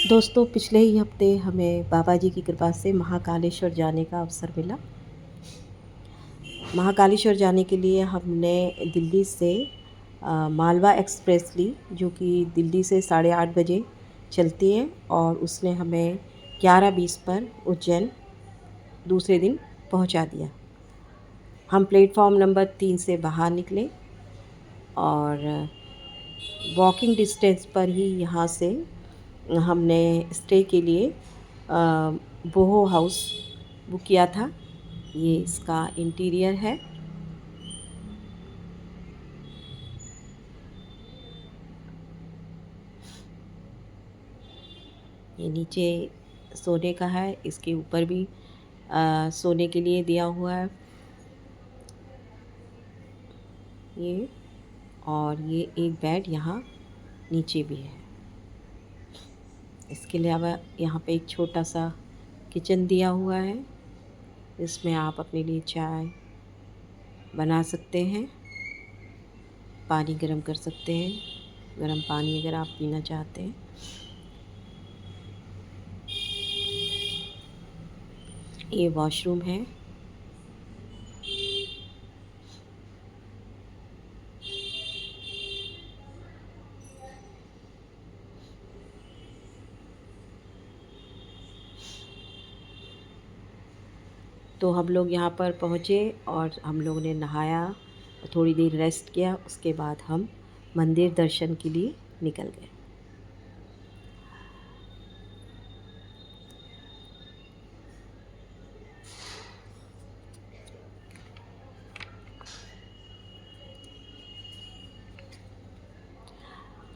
दोस्तों, पिछले ही हफ्ते हमें बाबा जी की कृपा से महाकालेश्वर जाने का अवसर मिला। महाकालेश्वर जाने के लिए हमने दिल्ली से मालवा एक्सप्रेस ली, जो कि दिल्ली से 8:30 बजे चलती है और उसने हमें 11:20 पर उज्जैन दूसरे दिन पहुंचा दिया। हम प्लेटफॉर्म नंबर 3 से बाहर निकले और वॉकिंग डिस्टेंस पर ही यहाँ से हमने स्टे के लिए बोहो हाउस बुक किया था। ये इसका इंटीरियर है। ये नीचे सोने का है, इसके ऊपर भी सोने के लिए दिया हुआ है ये। और ये एक बेड यहाँ नीचे भी है। इसके अलावा यहाँ पे एक छोटा सा किचन दिया हुआ है, इसमें आप अपने लिए चाय बना सकते हैं, पानी गर्म कर सकते हैं, गर्म पानी अगर आप पीना चाहते हैं। ये वॉशरूम है। तो हम लोग यहाँ पर पहुँचे और हम लोगों ने नहाया, थोड़ी देर रेस्ट किया, उसके बाद हम मंदिर दर्शन के लिए निकल गए।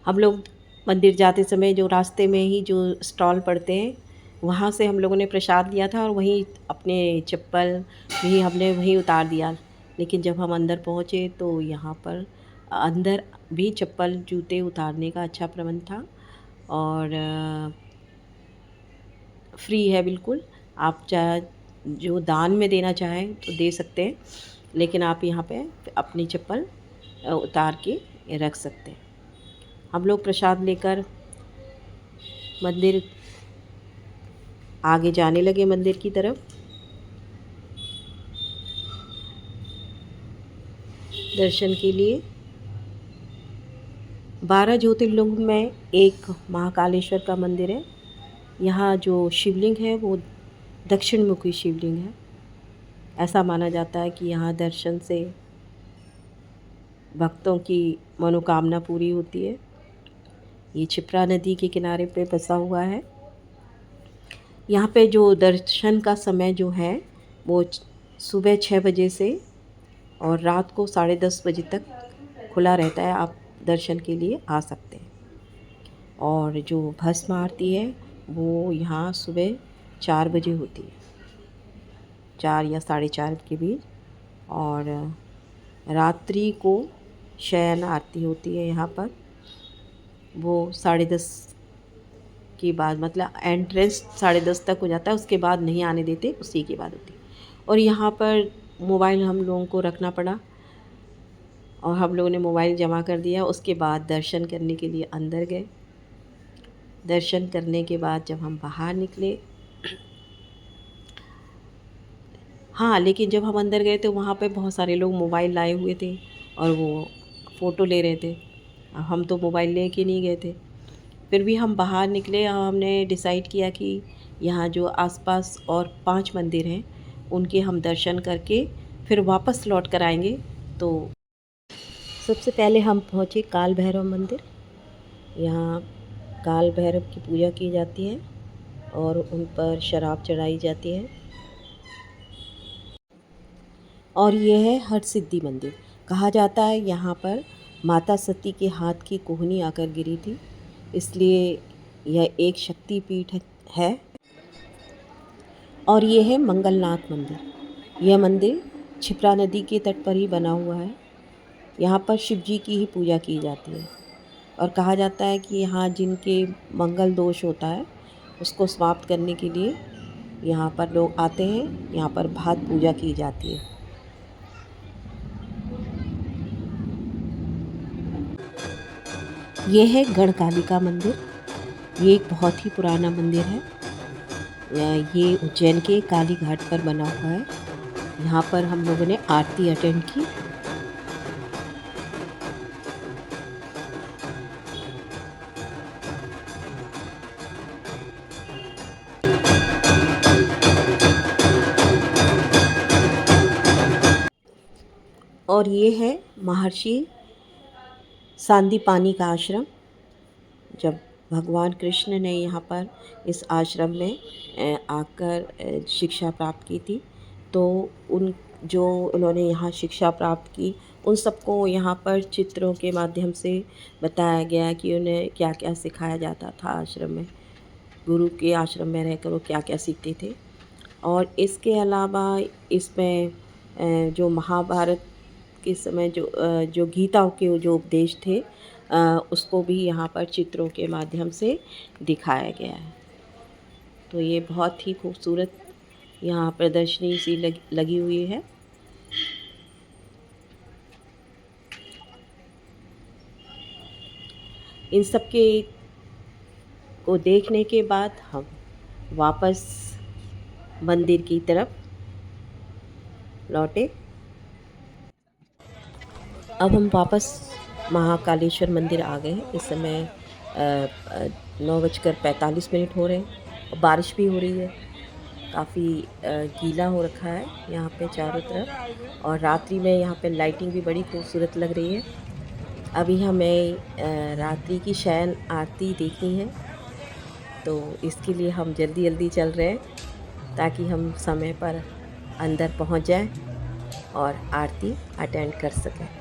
हम लोग मंदिर जाते समय जो रास्ते में ही जो स्टॉल पड़ते हैं, वहाँ से हम लोगों ने प्रसाद लिया था और वहीं अपने चप्पल भी हमने वहीं उतार दिया। लेकिन जब हम अंदर पहुँचे तो यहाँ पर अंदर भी चप्पल जूते उतारने का अच्छा प्रबंध था और फ्री है बिल्कुल। आप चाहे जो दान में देना चाहें तो दे सकते हैं, लेकिन आप यहाँ पे अपनी चप्पल उतार के रख सकते हैं। हम लोग प्रसाद लेकर मंदिर आगे जाने लगे, मंदिर की तरफ। दर्शन के लिए 12 ज्योतिर्लिंग में एक महाकालेश्वर का मंदिर है। यहाँ जो शिवलिंग है वो दक्षिण मुखी शिवलिंग है। ऐसा माना जाता है कि यहाँ दर्शन से भक्तों की मनोकामना पूरी होती है। ये क्षिप्रा नदी के किनारे पे बसा हुआ है। यहाँ पे जो दर्शन का समय जो है वो सुबह 6 बजे से और रात को 10:30 बजे तक खुला रहता है। आप दर्शन के लिए आ सकते हैं। और जो भस्म आरती है वो यहाँ सुबह 4 बजे होती है, 4 या 4:30 के बीच। और रात्रि को शयन आरती होती है यहाँ पर, वो 10:30 के बाद, मतलब एंट्रेंस 10:30 तक हो जाता है, उसके बाद नहीं आने देते, उसी के बाद होती है। और यहाँ पर मोबाइल हम लोगों को रखना पड़ा और हम लोगों ने मोबाइल जमा कर दिया। उसके बाद दर्शन करने के लिए अंदर गए। दर्शन करने के बाद जब हम बाहर निकले, हाँ, लेकिन जब हम अंदर गए तो वहाँ पे बहुत सारे लोग मोबाइल लाए हुए थे और वो फ़ोटो ले रहे थे। हम तो मोबाइल ले के नहीं गए थे। फिर भी हम बाहर निकले और हमने डिसाइड किया कि यहाँ जो आसपास और 5 मंदिर हैं उनके हम दर्शन करके फिर वापस लौट कर आएंगे। तो सबसे पहले हम पहुँचे काल भैरव मंदिर। यहाँ काल भैरव की पूजा की जाती है और उन पर शराब चढ़ाई जाती है। और यह है हरसिद्धि मंदिर। कहा जाता है यहाँ पर माता सती के हाथ की कोहनी आकर गिरी थी, इसलिए यह एक शक्तिपीठ है। और ये है मंगलनाथ मंदिर। यह मंदिर क्षिप्रा नदी के तट पर ही बना हुआ है। यहाँ पर शिव जी की ही पूजा की जाती है और कहा जाता है कि यहाँ जिनके मंगल दोष होता है उसको समाप्त करने के लिए यहाँ पर लोग आते हैं। यहाँ पर भात पूजा की जाती है। यह है गढ़कालिका मंदिर। ये एक बहुत ही पुराना मंदिर है। ये उज्जैन के काली घाट पर बना हुआ है। यहाँ पर हम लोगों ने आरती अटेंड की। और ये है महर्षि सांदीपानी का आश्रम। जब भगवान कृष्ण ने यहाँ पर इस आश्रम में आकर शिक्षा प्राप्त की थी, तो उन्होंने यहाँ शिक्षा प्राप्त की, उन सबको यहाँ पर चित्रों के माध्यम से बताया गया कि उन्हें क्या क्या सिखाया जाता था आश्रम में। गुरु के आश्रम में रहकर वो क्या क्या सीखते थे। और इसके अलावा इसमें जो महाभारत के समय जो गीता के जो उपदेश थे, उसको भी यहाँ पर चित्रों के माध्यम से दिखाया गया है। तो ये बहुत ही खूबसूरत यहाँ प्रदर्शनी सी लगी हुई है। इन सब के को देखने के बाद हम वापस मंदिर की तरफ लौटे। अब हम वापस महाकालेश्वर मंदिर आ गए हैं। इस समय 9:45 हो रहे हैं। बारिश भी हो रही है, काफ़ी गीला हो रखा है यहाँ पे चारों तरफ, और रात्रि में यहाँ पे लाइटिंग भी बड़ी खूबसूरत लग रही है। अभी हमें रात्रि की शयन आरती देखनी है, तो इसके लिए हम जल्दी जल्दी चल रहे हैं ताकि हम समय पर अंदर पहुँच जाएं और आरती अटेंड कर सकें।